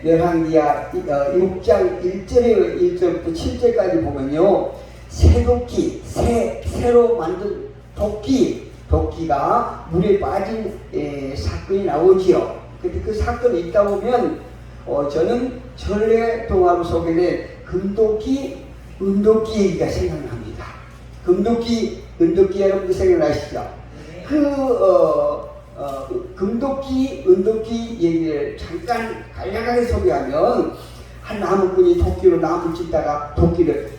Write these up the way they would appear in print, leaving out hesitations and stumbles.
열왕기하 6장 1절부터 7절까지 보면요, 새도끼, 새로 만든 도끼가 물에 빠진 사건이 나오지요. 근데 그 사건이 있다 보면 저는 전래동화로 소개된 금도끼, 은도끼 얘기가 생각납니다. 금도끼, 은도끼 여러분들 생각나시죠? 금도끼, 은도끼 얘기를 잠깐 간략하게 소개하면, 한 나무꾼이 도끼로 나무를 찢다가 도끼를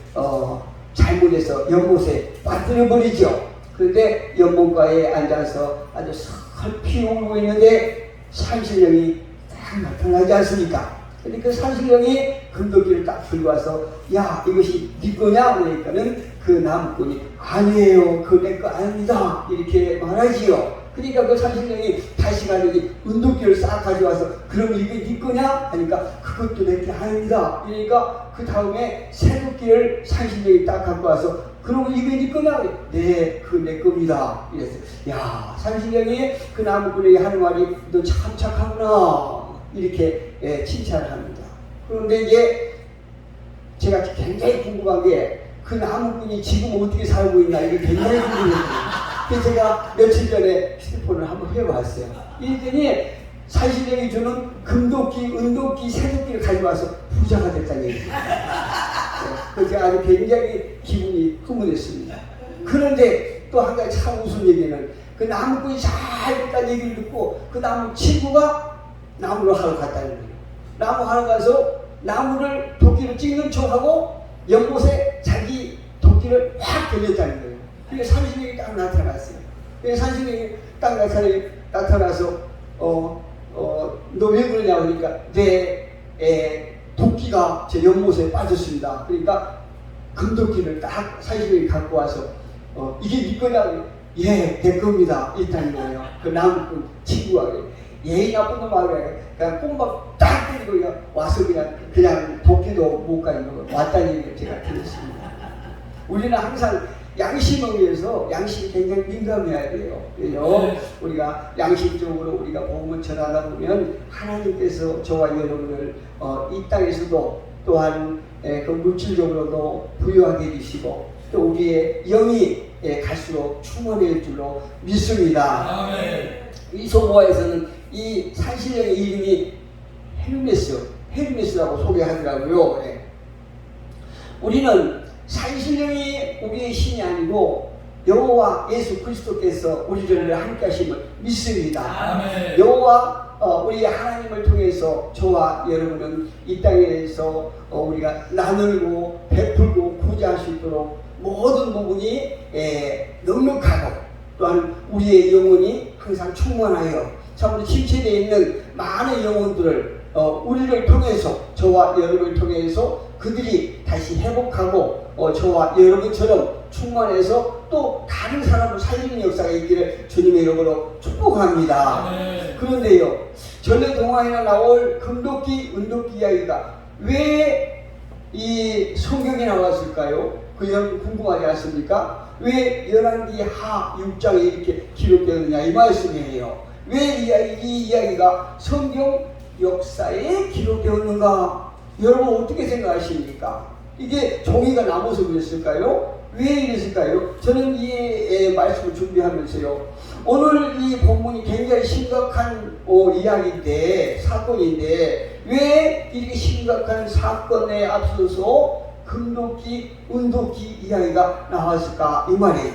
잘못해서 연못에 빠뜨려 버리죠. 그런데 연못가에 앉아서 아주 슬피 울고 있는데 산신령이 딱 나타나지 않습니까? 근데 그 산신령이 금도끼를 딱 들고 와서, 야, 이것이 네 거냐? 그러니까는 그 나무꾼이, 아니에요, 그거 내 거 아닙니다, 이렇게 말하지요. 그러니까 그 산신령이 다시 가더니 은도끼를 싹 가져와서, 그럼 이게 네 거냐? 하니까 그것도 내 게 아닙니다. 그러니까 그 다음에 새도끼를 산신령이 딱 갖고 와서, 그럼 이게 네 거냐? 네, 그거 내 겁니다. 이랬어요. 야, 산신령이 그 나무꾼에게 하는 말이, 너 참 착하구나, 이렇게 칭찬을 합니다. 그런데 이제 제가 굉장히 궁금한 게, 그 나무꾼이 지금 어떻게 살고 있나, 이게 굉장히 궁금해요. 그래서 제가 며칠 전에 휴대폰을 한번 해봤어요. 이랬더니 산신령이 주는 금도끼, 은도끼, 새도끼를 가져와서 부자가 됐다는 얘기죠. 그래서 제가 아주 굉장히 기분이 흐뭇했습니다. 그런데 또 한 가지 참 웃은 얘기는, 그 나무꾼이 잘 됐다는 얘기를 듣고 그 나무 친구가 나무를 하러 갔다는 거예요. 나무 하러 가서 나무를 도끼로 찍는 척하고 연못에 자기 도끼를 확 던졌다는 거예요. 그게 산신령이 딱 나타났어요. 산신령이 딱 나타나서 너 왜 그러냐고 하니까, 내 도끼가 제 연못에 빠졌습니다. 그러니까 금도끼를 딱 산신령이 갖고 와서, 이게 네 거냐고, 예, 내 겁니다, 이랬다는 거예요. 그 나무꾼 친구가 예의 나쁜 놈 말이야. 그냥 꽁박 딱 때리고 그냥 와서 그냥 도끼도 못 가지고 왔다는 얘기를 제가 들었습니다. 우리는 항상 양심을 위해서, 양심이 굉장히 민감해야 돼요. 그래서 우리가 양심적으로 우리가 복음을 전하다 보면 하나님께서 저와 여러분을 이 땅에서도 또한 그 물질적으로도 부유하게 해주시고, 또 우리의 영이 갈수록 충만해질 줄로 믿습니다. 아멘. 이 소모아에서는 이 산신령의 이름이 헤르메스라고 소개하더라고요. 우리는 산신령이 우리의 신이 아니고 여호와 예수 그리스도께서 우리를 함께 하심을 믿습니다. 아멘. 여호와 우리 하나님을 통해서 저와 여러분은 이 땅에서 우리가 나누고 베풀고 구제할 수 있도록 모든 부분이 넉넉하고, 또한 우리의 영혼이 항상 충만하여 참으로 침체되어 있는 많은 영혼들을 우리를 통해서, 저와 여러분을 통해서 그들이 다시 회복하고 저와 여러분처럼 충만해서 또 다른 사람을 살리는 역사가 있기를 주님의 이름으로 축복합니다. 네. 그런데요, 전래동화에나 나올 금도끼, 은도끼 이야기가 왜 이 성경에 나왔을까요? 그 여러분 궁금하지 않습니까? 왜 열왕기하 6장에 이렇게 기록되었느냐, 이 말씀이에요. 왜 이 이야기가 성경 역사에 기록되었는가? 여러분 어떻게 생각하십니까? 이게 종이가 남아서 그랬을까요? 왜 이랬을까요? 저는 이 말씀을 준비하면서요, 오늘 이 본문이 굉장히 심각한 이야기인데, 사건인데, 왜 이렇게 심각한 사건에 앞서서 금도끼, 은도끼 이야기가 나왔을까, 이 말이에요.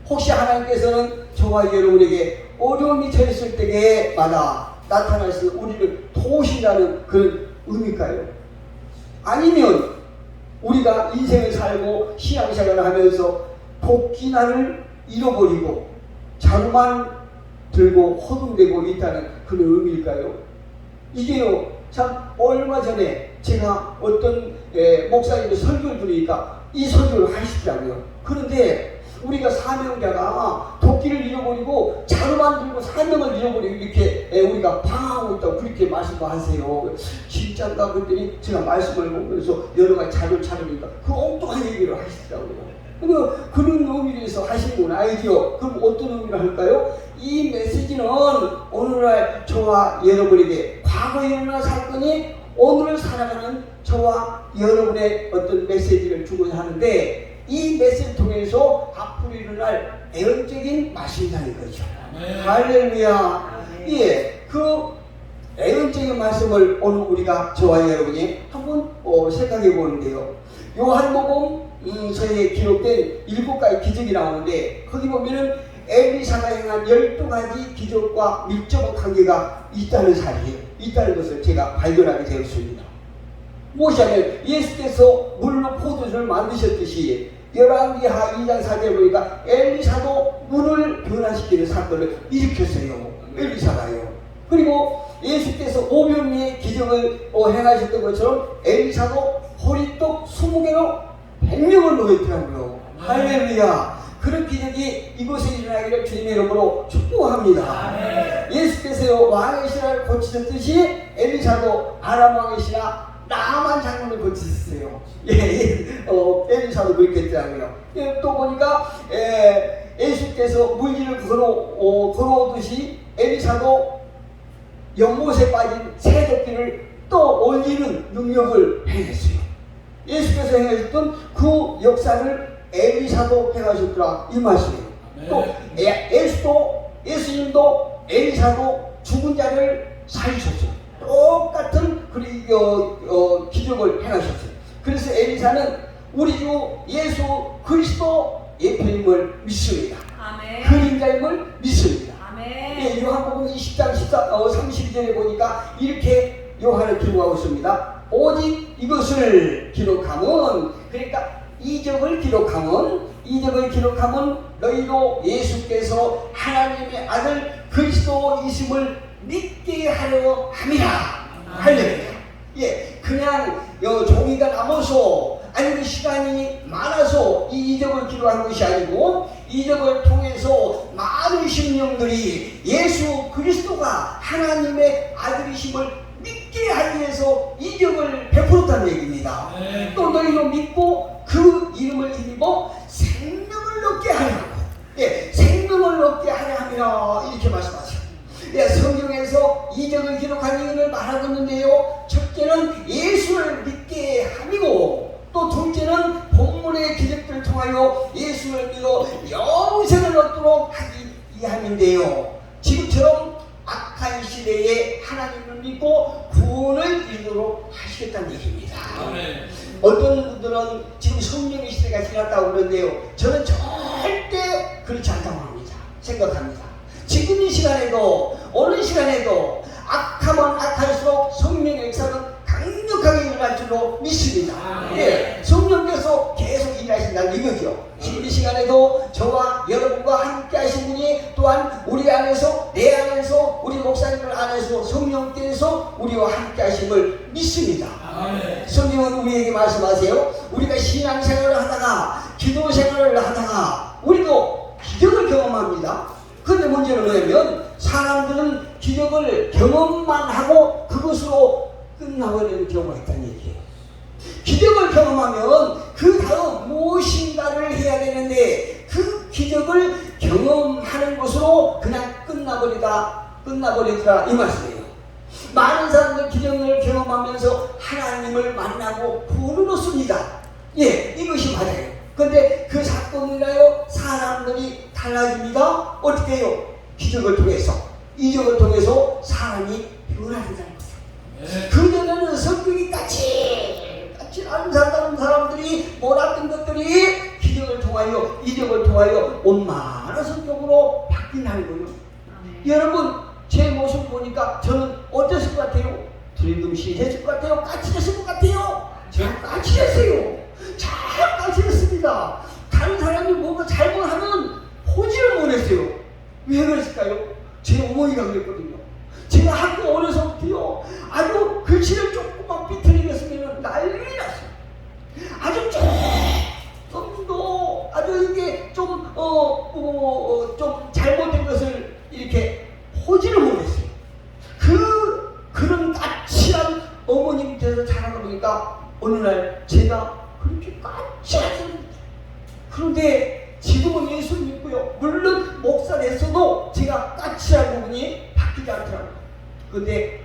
혹시 하나님께서는 저와 여러분에게 어려움이 처했을 때마다 나타나서 우리를 도우신다는 그런 의미일까요? 아니면 우리가 인생을 살고 신앙생활을 하면서 도끼날을 잃어버리고 자루만 들고 허둥대고 있다는 그런 의미일까요? 이게요, 참 얼마 전에 제가 어떤 목사님의 설교를 들으니까 이 설교를 하시더라고요. 그런데 우리가 사명자가 도끼를 잃어버리고 자루만 들고 사명을 잃어버리고 이렇게 우리가 방황하고 있다고 그렇게 말씀하세요. 진짜인가 그랬더니 제가 말씀을 보면서 여러 가지 자료를 찾으니까 그 엉뚱한 얘기를 하시더라고요. 그런 의미에서 하시는 건 아니죠. 그럼 어떤 의미를 할까요? 이 메시지는 오늘날 저와 여러분에게 과거에 일어난 사건이 오늘 살아가는 저와 여러분의 어떤 메시지를 주고자 하는데, 이 메시지를 통해서 앞으로 일어날 애언적인 말씀이라는 거죠. 할렐루야. 예, 그 애언적인 말씀을 오늘 우리가 저와 여러분이 한번 생각해 보는데요. 요한복음서에 기록된 7가지 기적이 나오는데, 거기 보면은 엘리사가 행한 12가지 기적과 밀접한 관계가 있다는 것을 제가 발견하게 되었습니다. 무엇이냐면 예수께서 물로 포도주를 만드셨듯이 열왕기하 2장 4절에 보니까 엘리사도 물을 변화시키는 사건을 일으켰어요. 엘리사가요. 그리고 예수께서 오병이의 기적을 행하셨던 것처럼 엘리사도 호리떡 20개로 100명을 먹였더라고요. 할렐루야. 그런 기적이 이곳에 일어나기를 주님의 이름으로 축복합니다. 예수께서 왕의 신하를 고치셨듯이 엘리사도 아람 왕의 신하 나만 장군을 고치셨어요. 엘리사도 그렇게 했더라고요. 또 보니까 예수께서 물질을 걸어오듯이 엘리사도 연못에 빠진 새도끼를 또 올리는 능력을 행했어요. 예수께서 행하셨던 그 역사를 엘리사도 행하셨더라, 이 말씀이에요. 또 예수님도 엘리사도 죽은 자를 살리셨어요. 똑같은 기적을 행하셨어요. 그래서 엘리사는 우리 주 예수 그리스도 예표임을 믿습니다. 아멘. 그림자임을 믿습니다. 아멘. 요한복음 20장 32절에 보니까 이렇게 요한을 기록하고 있습니다. 오직 이것을 기록하면, 그러니까 이적을 기록하면 너희도 예수께서 하나님의 아들 그리스도이심을 믿게 하려 함이라. 할렐루야. 그냥 종이가 남아서 아니면 시간이 많아서 이 이적을 기록한 것이 아니고, 이적을 통해서 많은 심령들이 예수 그리스도가 하나님의 아들이심을 믿게 하기 위해서 이적을 베풀었다는 얘기입니다. 또 너희도 믿고 그 이름을 힘입어 생명을 얻게 하려 하고, 생명을 얻게 하려 함이라, 이렇게 말씀하세요. 성경에서 이적을 기록한 이유를 말하고 있는데요. 첫째는 예수를 믿게 함이고, 또 둘째는 본문의 기적들을 통하여 예수를 믿어 영생을 얻도록 하기 위함인데요. 지금처럼 악한 시대에 하나님을 믿고 구원을 이루도록 하시겠다는 얘기입니다. 어떤 분들은 지금 성령의 시대가 지났다고 그러는데요. 저는 절대 그렇지 않다고 생각합니다. 지금 이 시간에도, 어느 시간에도 악하면 악할수록 성령의 역사는 강력하게 일어날 줄로 믿습니다. 성령께서 계속 일하신다는 이거죠. 지금 이 시간에도 저와 여러분과 함께 하신 분이 또한 우리 안에서, 내 안에서, 우리 목사님들 안에서 성령께서 우리와 함께 하심을 믿습니다. 성경은 우리에게 말씀하세요. 우리가 신앙생활을 하다가, 기도 생활을 하다가 우리도 기적을 경험합니다. 그런데 문제는 뭐냐면, 사람들은 기적을 경험만 하고 그것으로 끝나버리는 경우가 있다는 얘기예요. 기적을 경험하면 그 다음 무엇인가를 해야 되는데, 그 기적을 경험하는 것으로 그냥 끝나버리더라, 이 말씀이에요. 많은 사람들 기적을 경험하면서 하나님을 만나고 구원을 얻습니다. 이것이 맞아요. 그런데 그 사건을 인하여 사람들이 달라집니다. 어떻게 해요? 기적을 통해서, 이적을 통해서 사람이 변화된다는 거죠. 그전에는 성격이 까칠한 사람들이 몰았던 것들이 기적을 통하여, 이적을 통하여 온만한 성격으로 바뀐다는 거예요. 여러분, 제 모습 보니까 저는 어땠을 것 같아요? 두리둥실했을 것 같아요? 까칠했을 것 같아요? 제가 까칠했어요. 잘 까칠했습니다. 다른 사람이 뭔가 잘못하면 포기를 못했어요. 왜 그랬을까요? 제 어머니가 그랬거든요. 제가 학교 어려서부터요, 아주 글씨를 조금만 삐뚤리겠으면 난리 났어요. 아주 조금도 아주 이게 좀 잘못된 것을 이렇게 포기를 못했어요. 그런 까칠한 어머니 밑에서 자라다 보니까 어느 날 제가 그렇게 까칠했어요. 그런데 지금은 예수 믿고요, 물론 목사 됐어도 제가 까칠한 부분이 바뀌지 않더라고요. 그런데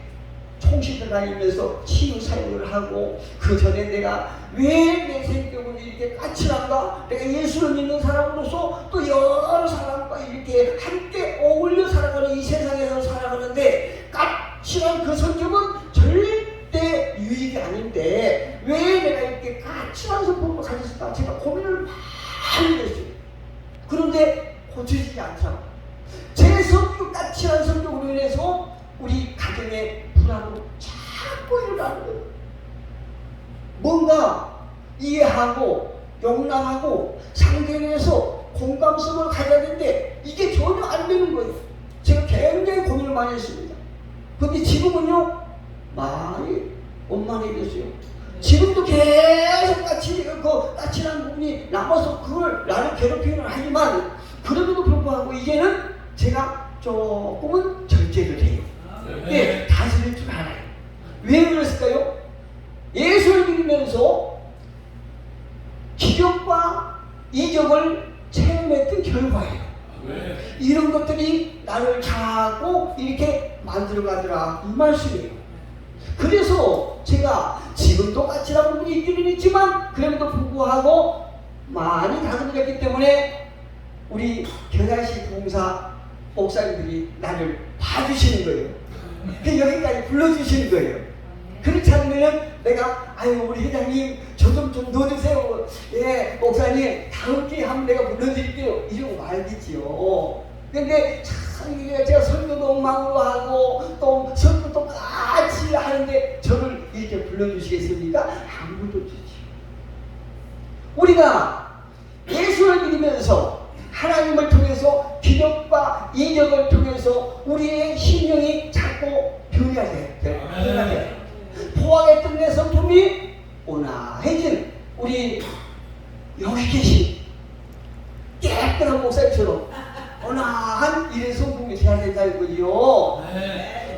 총시대 다니면서 치유 사역을 하고, 그 전에 내가 왜 내 성격을 이렇게 까칠한가? 내가 예수를 믿는 사람으로서 또 여러 사람과 이렇게 함께 어울려 살아가는 이 세상에서 살아가는데, 까칠한 그 성격은 절대 유익이 아닌데 왜 내가 이렇게 까칠한 성격을 가졌을까? 제가 고민을 많이 했어요. 그런데 고쳐지지 않더라고요. 제 성격, 까칠한 성격으로 인해서 우리 가정의 불화로 자꾸 일어나는 거예요. 뭔가 이해하고 용납하고 상대에 대해서 공감성을 가져야 되는데 이게 전혀 안 되는 거예요. 제가 굉장히 고민을 많이 했습니다. 그런데 지금은요, 많이 원만해졌어요. 지금도 계속 까칠한 부분이 남아서 그걸 나를 괴롭히는 하지만, 그럼에도 불구하고 이제는 제가 조금은 절제를 해요. 네, 다스릴 줄 알아요. 왜 그랬을까요? 예수를 믿으면서 기적과 이적을 체험했던 결과예요. 이런 것들이 나를 자꾸 이렇게 만들어가더라, 이 말씀이에요. 그래서 제가 지금도 까칠한 부분이 있기는 있지만 그럼에도 불구하고 많이 다스렸기 때문에 우리 겨자씨 봉사 목사님들이 나를 봐주시는 거예요. 여기까지 불러주시는 거예요. 그렇지 않으면 내가 아유 우리 회장님 저 좀 넣어주세요. 예 목사님 다음 기회에 한번 내가 불러드릴게요. 이러고 말겠지요. 근데 참 제가 설교도 엉망으로 하고 또 설교도 같이 하는데 저를 이렇게 불러주시겠습니까? 안 불러주지요. 우리가 예수를 믿으면서 하나님을 통해서 기적과 이적을 통해서 우리의 심령이 자꾸 변해야 돼요. 포항했던 내 성품이 온화해진 우리 여기 계신 깨끗한 목사님처럼 온화한 이런 성품이 되어야 된다는 거지요.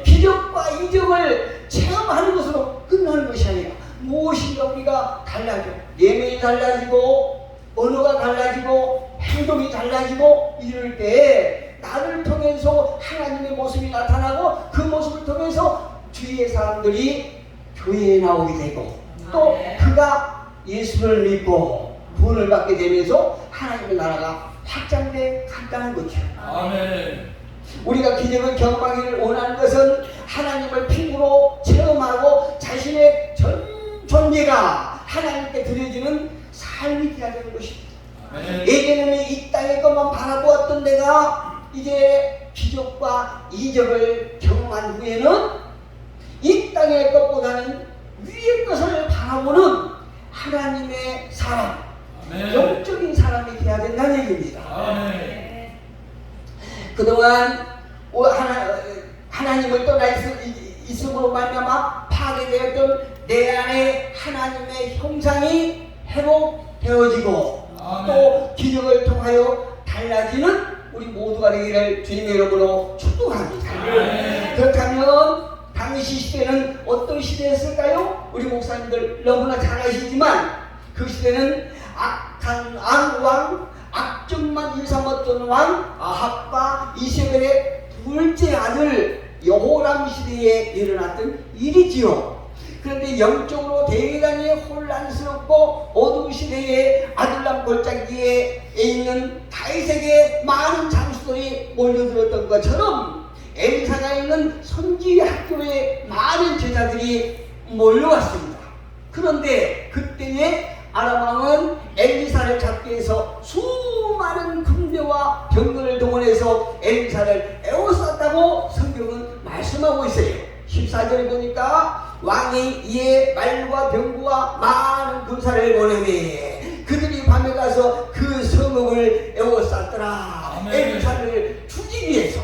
기적과 이적을 체험하는 것으로 끝나는 것이 아니라 무엇인가 우리가 달라져. 내면이 달라지고 언어가 달라지고 행동이 달라지고 이럴 때 나를 통해서 하나님의 모습이 나타나고 그 모습을 통해서 주위의 사람들이 교회에 나오게 되고 또 그가 예수를 믿고 구원을 받게 되면서 하나님의 나라가 확장돼 간다는 거죠. 아멘. 우리가 기적을 경험하기를 원하는 것은 하나님을 피부로 체험하고 자신의 전 존재가 하나님께 드려지는 삶이 되어야 되는 것입니다. 예전에는 이 땅의 것만 바라보았던 내가 이제 기적과 이적을 경험한 후에는 이 땅의 것보다는 위의 것을 바라보는 하나님의 사람, 영적인 사람이 되어야 된다는 얘기입니다. 그동안 하나님을 떠나 있음으로 말미암아 파괴되었던 내 안에 하나님의 형상이 회복되어지고 또 기적을 통하여 달라지는 우리 모두가 되기를 주님의 이름으로 축복합니다. 그렇다면 당시 시대는 어떤 시대였을까요? 우리 목사님들 너무나 잘 아시지만 그 시대는 악한 왕, 악정만 일삼았던 왕 아합과 이세벨의 둘째 아들 여호람 시대에 일어났던 일이지요. 그런데 영적으로 대단히 혼란스럽고 어두운 시대에 아둘람 골짜기에 있는 다윗에게 많은 장수들이 몰려들었던 것처럼 엘리사가 있는 선지 학교에 많은 제자들이 몰려왔습니다. 그런데 그때에 아람 왕은 엘리사를 잡기 위해서 수많은 군대와 병거를 동원해서 엘리사를 에워쌌다고 성경은 말씀하고 있어요. 14절에 보니까 왕이 이에 말과 병구와 많은 군사를 보내매 그들이 밤에 가서 그 성읍을 에워쌌더라. 엘리사를 죽이기 위해서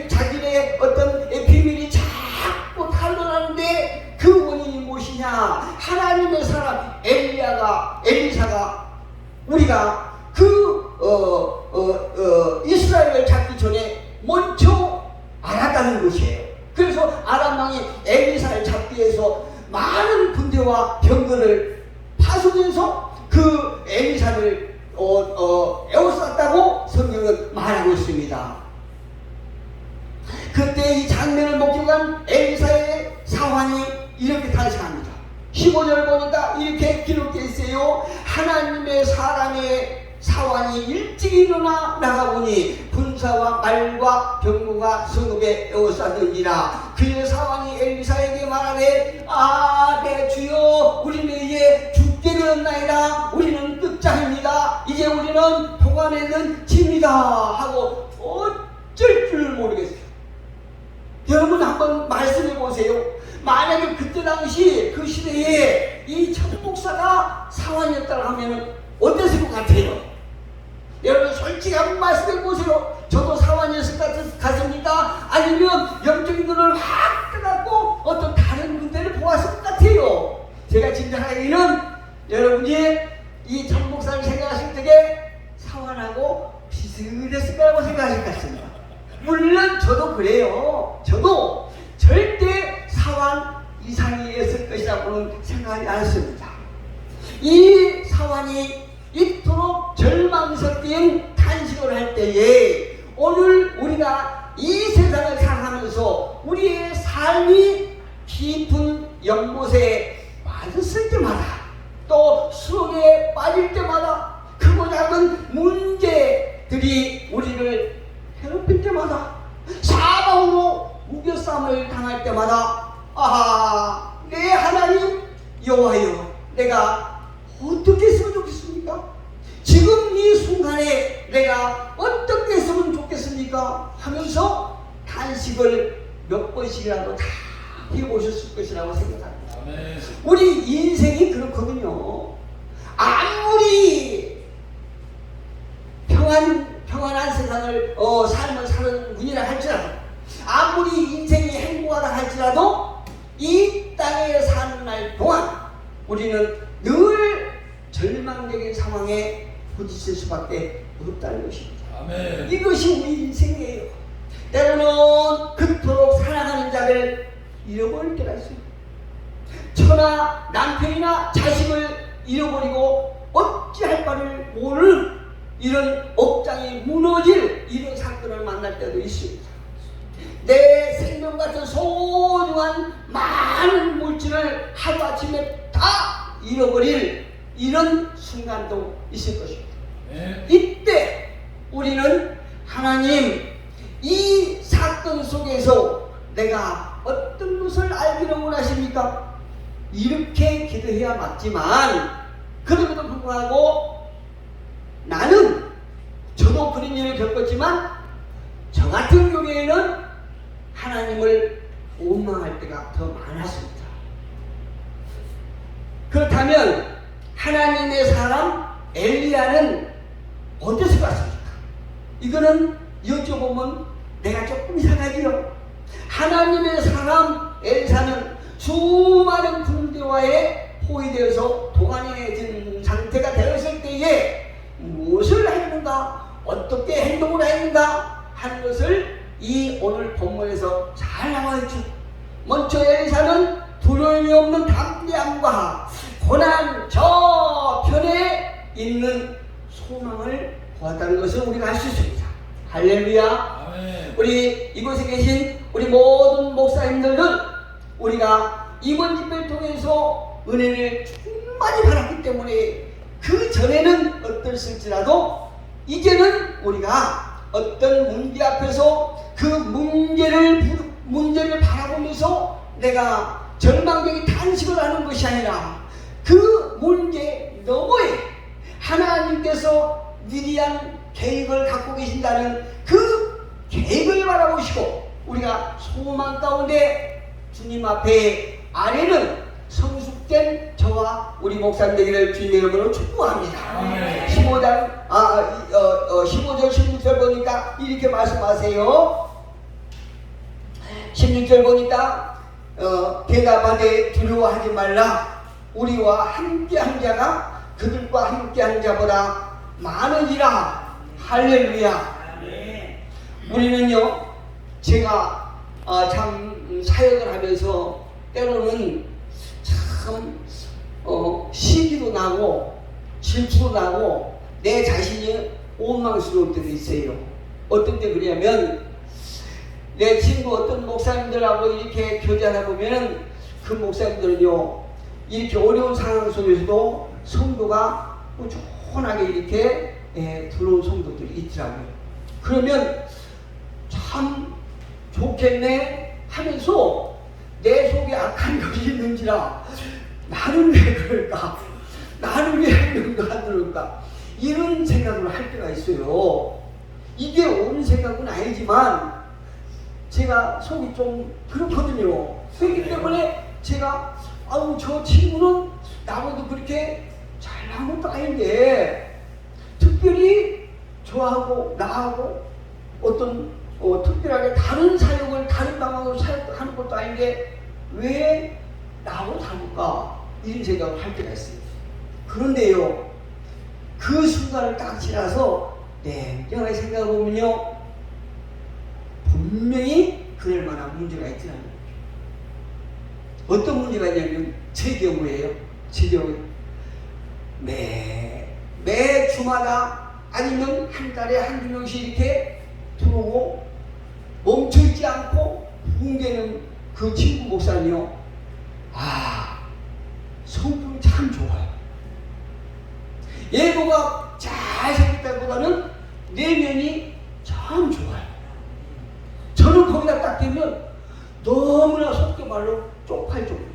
자기의 어떤 비밀이 자꾸 탄로나는데 그 원인이 무엇이냐? 하나님의 사람 엘리사가 우리가 이스라엘을 잡기 전에 먼저 알았다는 것이에요. 그래서 아람 왕이 엘리사를 잡기 위해서 많은 군대와 병거를 파송해서 그 엘리사를 에워쌌다고 성경은 말하고 있습니다. 그때 이 장면을 목격한 엘리사의 사환이 이렇게 탄생합니다. 15절 보니까 이렇게 기록되어 있어요. 하나님의 사람의 사환이 일찍 일어나 나가보니 군사와 말과 병거가 성읍에 에워싸는지라. 그의 사환이 엘리사에게 말하되 내 주여 우리는 이제 죽게 되었나이다. 우리는 끝장입니다. 이제 우리는 도관에는 집니다 하고 어쩔 줄 모르겠어요. 여러분 한번 말씀해 보세요. 만약에 그때 당시 그 시대에 이 천목사가 사환이었다고 하면 어땠을 것 같아요? 여러분 솔직히 한번 말씀해 보세요. 저도 사환이었을 것 같습니까? 아니면 영적인 눈을 확 뜨갖고 어떤 다른 군대를 보았을 것 같아요? 제가 짐작하기는 여러분이 이 천목사를 생각하실 때에 사환하고 비슷했을 거라고 생각하실 것 같습니다. 물론 저도 그래요. 저도 절대 사환 이상이었을 것이라고는 생각하지 않습니다. 이 사환이 이토록 절망스럽게 탄식을 할 때에 오늘 우리가 이 세상을 살아가면서 우리의 삶이 깊은 연못에 빠졌을 때마다 또 수렁에 빠질 때마다 크고 작은 문제들이 우리를 괴롭힐 때마다 사방으로 우겨쌈을 당할 때마다 내 하나님 여호와여, 내가 어떻게 했으면 좋겠습니까? 지금 이 순간에 내가 어떻게 했으면 좋겠습니까? 하면서 탄식을 몇 번씩이라도 다 해보셨을 것이라고 생각합니다. 아멘. 우리 인생이 그렇거든요. 아무리 평안한 세상을 삶을 사는 분이라 할지라도, 아무리 인생이 행복하다 할지라도 이 땅에 사는 날 동안 우리는 늘 절망적인 상황에 부딪힐 수밖에 없다는 것입니다. 아멘. 이것이 우리 인생이에요. 때로는 그토록 사랑하는 자를 잃어버릴 때가 있어요. 처나 남편이나 자식을 잃어버리고 어찌할 바를 모르는 이런 억장이 무너질 이런 사건을 만날 때도 있습니다. 내 생명 같은 소중한 많은 물질을 하루아침에 다 잃어버릴 이런 순간도 있을 것입니다. 네. 이때 우리는 하나님, 이 사건 속에서 내가 어떤 것을 알기를 원하십니까? 이렇게 기도해야 맞지만, 그럼에도 불구하고 나는, 저도 그런 일을 겪었지만 저 같은 경우에는 하나님을 원망할 때가 더 많았습니다. 그렇다면 하나님의 사람 엘리야는 어땠을 것 같습니까? 이거는 여쭤보면 내가 조금 이상하지요. 하나님의 사람 엘사는 수많은 군대와의 포위되어서 도관해진 상태가 되었을 때에 무엇을 했는가, 어떻게 행동을 했는가 하는 것을 이 오늘 본문에서 잘 나와있죠. 먼저 엘사는 두려움이 없는 담대함과 고난 저편에 있는 소망을 보았다는 것을 우리가 알 수 있습니다. 할렐루야. 아멘. 우리 이곳에 계신 우리 모든 목사님들은 우리가 이번 집회를 통해서 은혜를 충만히 받았기 때문에 그 전에는 어떨을지라도 이제는 우리가 어떤 문제 앞에서 그 문제를 바라보면서 내가 절망적인 탄식을 하는 것이 아니라 그 문제 너머에 하나님께서 위대한 계획을 갖고 계신다는 그 계획을 바라보시고 우리가 소망 가운데 주님 앞에 아래는 성숙된 저와 우리 목사님 되기를 주님의 이름으로 축복합니다. 15절 16절 보니까 이렇게 말씀하세요. 16절 보니까 대답하되 두려워하지 말라. 우리와 함께한 자가 그들과 함께한 자보다 많으니라. 할렐루야. 우리는요, 제가 참 사역을 하면서 때로는 참 시기도 나고 질투도 나고 내 자신이 원망스러울 때도 있어요. 어떤 때 그러냐면 내 친구 어떤 목사님들하고 이렇게 교제하다 보면은 그 목사님들은요, 이렇게 어려운 상황 속에서도 성도가 꾸준하게 이렇게 들어온 성도들이 있더라고요. 그러면 참 좋겠네 하면서 내 속에 악한 것이 있는지라 나는 왜 그럴까? 나는 왜 이런가 안 들을까? 이런 생각을 할 때가 있어요. 이게 옳은 생각은 아니지만 제가 속이 좀 그렇거든요. 그렇기 때문에 제가 아우 저 친구는 나보다 그렇게 잘난 것도 아닌데 특별히 저하고 나하고 어떤 특별하게 다른 사역을 다른 방향으로 사역하는 것도 아닌데 왜 나하고 다를까? 이런 생각을 할 때가 있어요. 그런데요, 그 순간을 딱 지나서 냉정하게 생각해보면요, 분명히 그럴 만한 문제가 있더라는 거예요. 어떤 문제가 있냐면 제 경우에요. 제 경우에 매 주마다 아니면 한 달에 한두 명씩 이렇게 들어오고 멈춰있지 않고 붕대는 그 친구 목사님이요. 성품이 참 좋아요. 예보가 잘생겼다기보다는 내면이 참 좋아요. 저는 거기다 딱 되면 너무나 속된 말로 쪽팔 정도예요.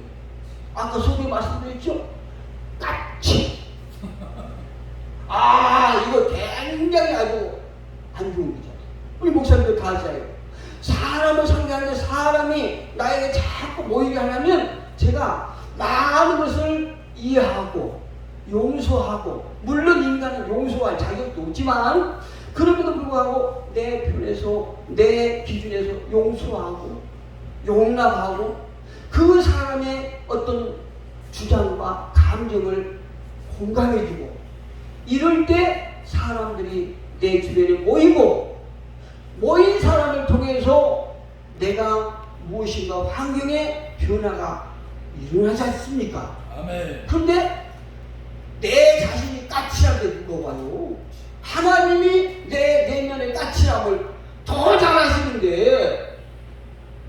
아까 속에 말씀드렸죠? 까치. 이거 굉장히 아주 안 좋은 거죠. 우리 목사님들 다 아시잖아요. 사람을 상대하는데 사람이 나에게 자꾸 모이게 하려면 제가 많은 것을 이해하고 용서하고, 물론 인간은 용서할 자격도 없지만 그럼에도 불구하고 내 편에서 내 기준에서 용서하고 용납하고 그 사람의 어떤 주장과 감정을 공감해주고, 이럴 때 사람들이 내 주변에 모이고, 모인 사람을 통해서 내가 무엇인가 환경의 변화가 일어나지 않습니까? 아멘. 그런데 내 자신이 까칠하게 늙어봐요. 하나님이 내 내면의 까칠함을 더 잘하시는데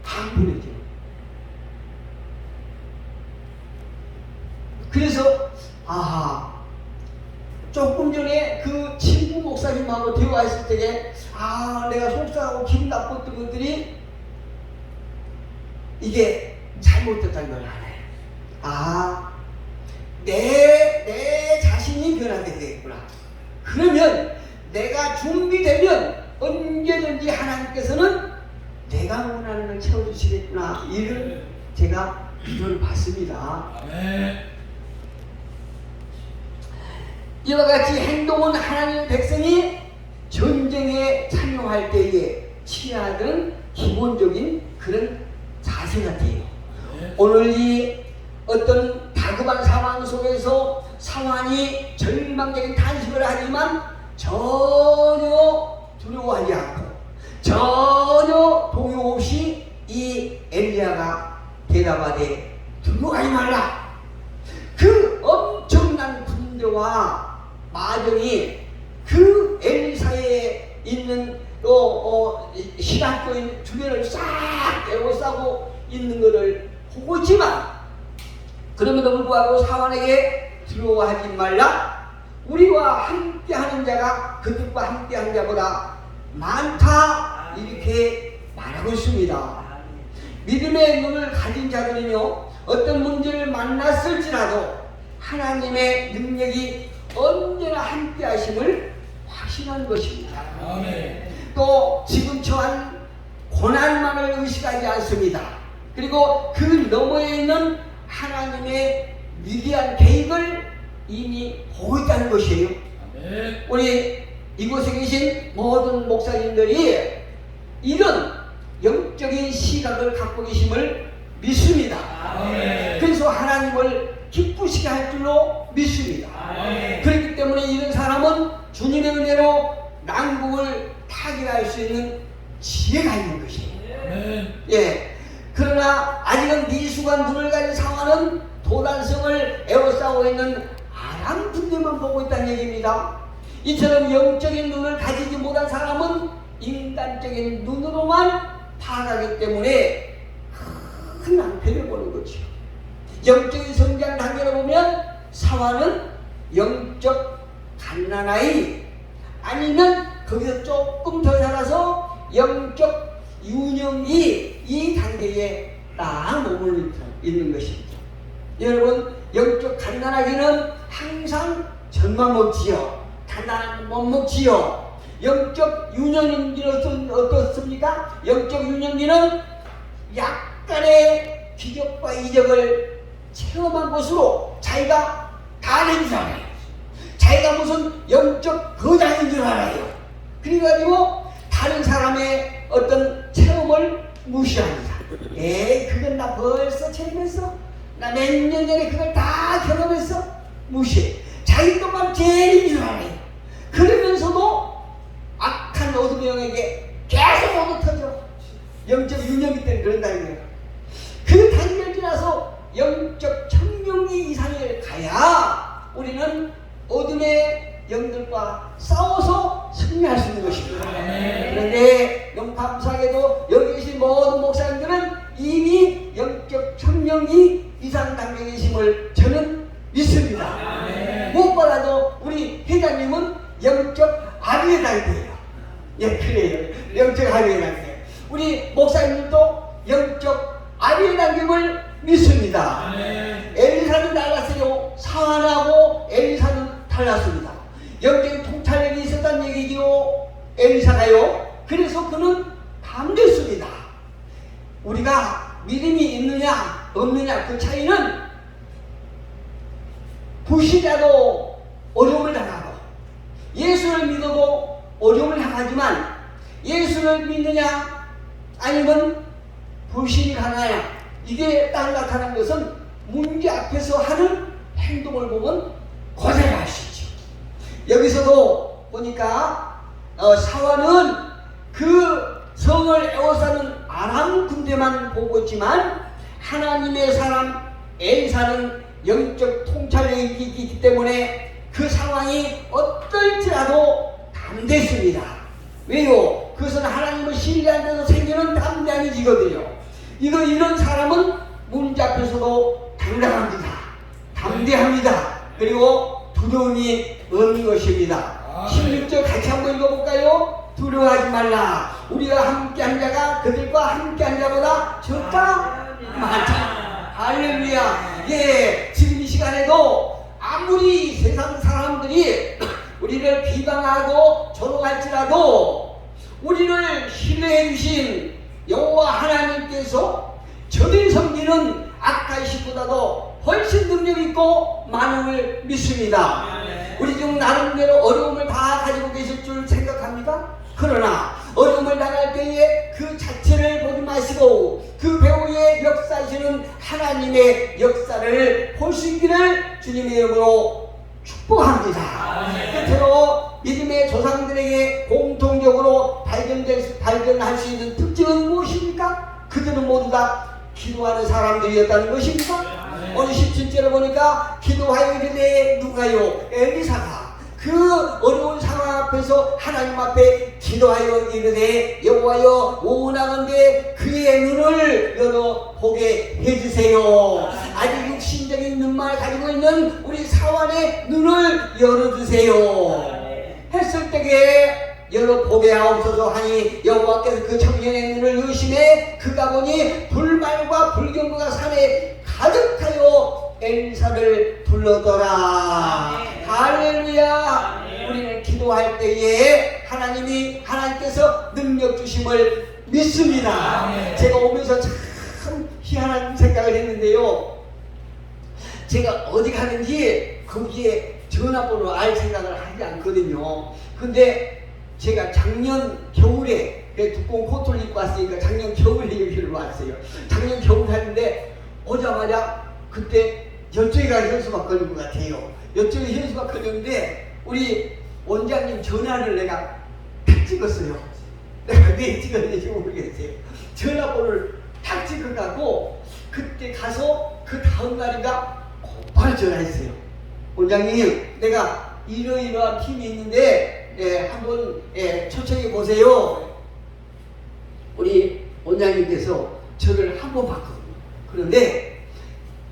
안 보내죠. 그래서 조금 전에 그 친구 목사님하고 대화했을 때에 내가 속상하고 기분 나빴던 것들이 이게 잘못됐다는 걸 알아요. 내 자신이 변화되게 되겠구나. 그러면 내가 준비되면 언제든지 하나님께서는 내가 원하는 걸 채워주시겠구나. 이를 제가 비전을 봤습니다. 아멘. 이와 같이 행동은 하나님의 백성이 전쟁에 참여할 때에 취하는 기본적인 그런 자세 같아요. 오늘 이 어떤 다급한 상황 속에서 상황이 절망적인 탄식을 하지만 전혀 두려워하지 않고 전혀 동요 없이 이 엘리야가 대답하되 두려워하지 말라. 그 엄청난 군대와 마병이 그 엘리사에 있는 신학교인 주변을 싹 에워싸고 있는 것을 보고 있지만, 그럼에도 불구하고 사환에게 두려워하지 말라. 우리와 함께하는 자가 그들과 함께하는 자보다 많다. 이렇게 말하고 있습니다. 믿음의 눈을 가진 자들은요, 어떤 문제를 만났을지라도 하나님의 능력이 언제나 함께 하심을 확신한 것입니다. 아멘. 또 지금 처한 고난만을 의식하지 않습니다. 그리고 그 너머에 있는 하나님의 위대한 계획을 이미 보고 있다는 것이에요. 아멘. 우리 이곳에 계신 모든 목사님들이 이런 영적인 시각을 갖고 계심을 믿습니다. 아멘. 그래서 하나님을 기쁘시게 할 줄로 믿습니다. 아멘. 그렇기 때문에 이런 사람은 주님의 은혜로 난국을 타개할 수 있는 지혜가 있는 것이에요. 아멘. 그러나 아직은 미숙한 눈을 가진 상황은 도단성을 에워싸고 있는 아람 군대만 보고 있다는 얘기입니다. 이처럼 영적인 눈을 가지지 못한 사람은 인간적인 눈으로만 파악하기 때문에 큰 낭패를 보는 거죠. 영적인 성장 단계로 보면 사화는 영적 갓난아이, 아니면 거기서 조금 더 자라서 영적 유년기, 이 단계에 딱 머물러 있는 것입니다. 여러분, 영적 갓난아기는 항상 젖만 먹지요. 갓난아기 못 먹지요. 영적 유년기는 어떻습니까? 영적 유년기는 약간의 기적과 이적을 체험한 것으로 자기가 다 낸 줄 알아요. 자기가 무슨 영적 거장인 줄 알아요. 그래가지고 다른 사람의 어떤 체험을 무시합니다. 그건 나 벌써 체험했어. 나 몇 년 전에 그걸 다 경험했어. 무시해. 자기 것만 제일인 줄 알아요. 그러면서도 악한 어둠의 영에게 계속 얻어 터져. 영적 유년기 때문에 그런다는 거예요. 그 단계를 지나서 영적 청명기 이상을 가야 우리는 어둠의 영들과 싸워서 승리할 수 있는 것입니다. 그런데 너무 감사하게도 여기 계신 모든 목사님들은 이미 영적 청명기 이상 단계에 계심을 저는 믿습니다. 무엇보다도 우리 회장님은 영적 아비의 단계예요. 예, 그래요. 영적 아비의 단계. 우리 목사님도 영적 아비의 단계를 믿습니다. 엘리사는 달랐어요. 사안하고 엘리사는 달랐습니다. 영적인 통찰력이 있었다는 얘기죠. 엘리사가요. 그래서 그는 담됐습니다. 우리가 믿음이 있느냐 없느냐 그 차이는 불신자도 어려움을 당하고 예수를 믿어도 어려움을 당하지만 예수를 믿느냐 아니면 불신이 가느냐, 이게 딱 나타난 것은 문제 앞에서 하는 행동을 보면 고생을 할 수 있죠. 여기서도 보니까 사화는 그 성을 에워싸는 아람 군대만 보고 있지만 하나님의 사람 엘사는 영적 통찰력이 있기 때문에 그 상황이 어떨지라도 담대했습니다. 왜요? 그것은 하나님을 신뢰하는 데서 생기는 담대함이지거든요. 이런 사람은 문제 앞에서도 당당합니다. 담대합니다. 그리고 두려움이 없는 것입니다. 16절 같이 한번 읽어볼까요? 두려워하지 말라. 우리가 함께한 자가 그들과 함께한 자보다 적다 많다. 할렐루야. 예, 지금 이 시간에도 아무리 세상 사람들이 우리를 비방하고 조롱할지라도 우리를 신뢰해 주신 여호와 하나님께서 저들 섬기는 악가이식보다도 훨씬 능력 있고 많음을 믿습니다. 우리 중 나름대로 어려움을 다 가지고 계실 줄 생각합니다. 그러나 어려움을 당할 때에 그 자체를 보지 마시고 그 배후에 역사하시는 하나님의 역사를 볼 수 있기를 주님의 이름으로 축복합니다. 끝으로 믿음의 조상들에게 공통적으로 발견할 수 있는 특징은 무엇입니까? 그들은 모두 다 기도하는 사람들이었다는 것입니다. 오늘 17절에 보니까 기도하여 이르되 누가요? 엘리사가 그 어려운 상황 앞에서 하나님 앞에 기도하여 이르되 여호와여 원하건대 그의 눈을 열어 보게 해주세요. 아직 육신적인 눈만 가지고 있는 우리 사환의 눈을 열어주세요. 했을 때에 열어보게 하옵소서 하니 여호와께서 그 청년의 눈을 여심해 그가 보니 불말과 불경보가 산에 가득하여 엘리사를 불러더라. 할렐루야. 우리는 기도할 때에 하나님께서 능력 주심을 믿습니다. 제가 오면서 참 희한한 생각을 했는데요. 제가 어디 가는지 거기에 전화번호 알 생각을 하지 않거든요. 근데 제가 작년 겨울에 두꺼운 코트를 입고 왔으니까 작년 겨울에 여기를 왔어요. 작년 겨울에 왔는데 오자마자 그때 여쪽에가 현수막 걸린 것 같아요. 여쪽에 현수막 걸렸는데 우리 원장님 전화를 내가 탁 찍었어요. 내가 왜 찍었는지 모르겠어요. 전화번호를 탁 찍어갖고 그때 가서 그 다음 날인가 바로 전화했어요. 원장님, 내가 이러이러한 팀이 있는데 한번 초청해 보세요. 우리 원장님께서 저를 한 번 봤거든요. 그런데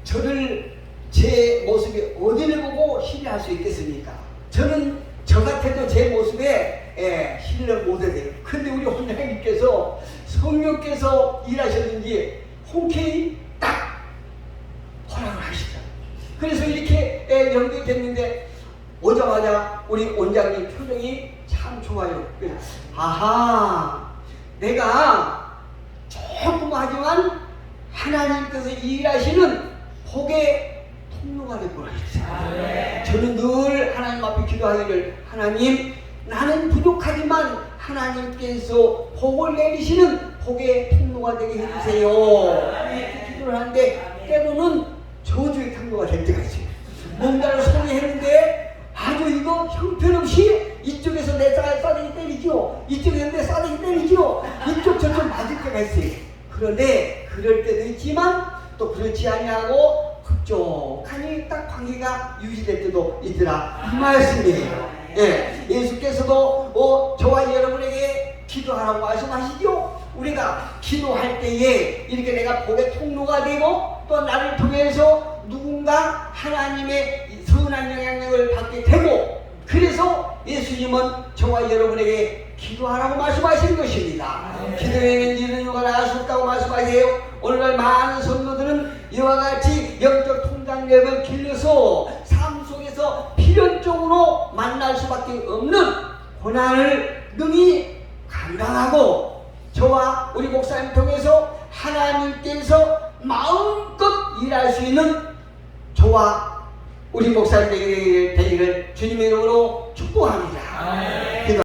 저를 제 모습이 어디를 보고 신뢰할 수 있겠습니까? 저는 저 같아도 제 모습에 신뢰를 못해요. 근데 우리 원장님께서 성령께서 일하셨는지 흔쾌히 딱 허락을 하시더라고요. 그래서 이렇게 연결됐는데 오자마자 우리 원장님 표정이 참 좋아요. 그래서 아하, 내가 조금 하지만 하나님께서 일하시는 복의 통로가 됐구나. 저는 늘 하나님 앞에 기도하기를, 하나님, 나는 부족하지만 하나님께서 복을 내리시는 복의 통로가 되게 해주세요. 이렇게 기도를 하는데 때로는 저주의 통로가 될 때가 있어요. 뭔가를 소리했는데 아주 이거 형편없이 이쪽에서 내 싸대기 때리죠, 이쪽에서 내 싸대기 때리죠, 이쪽 저쪽 맞을 때가 있어요. 그런데 그럴 때도 있지만 또 그렇지 아니하고 흡족하니 딱 관계가 유지될 때도 있더라, 이 말씀이에요. 예수께서도 저와 여러분에게 기도하라고 말씀하시죠. 우리가 기도할 때에 이렇게 내가 복의 통로가 되고 또 나를 통해서 누군가 하나님의 선한 영향력을 받게 되고, 그래서 예수님은 저와 여러분에게 기도하라고 말씀하시는 것입니다. 기도에는 이런 요가 나갈 수 없다고 말씀하세요. 오늘날 많은 성도들은 이와 같이 영적 통장력을 길러서 삶 속에서 필연적으로 만날 수밖에 없는 고난을 능히 감당하고, 저와 우리 목사님 통해서 하나님께서 마음껏 일할 수 있는 저와 우리 목사님 되기를 주님의 이름으로 축복합니다.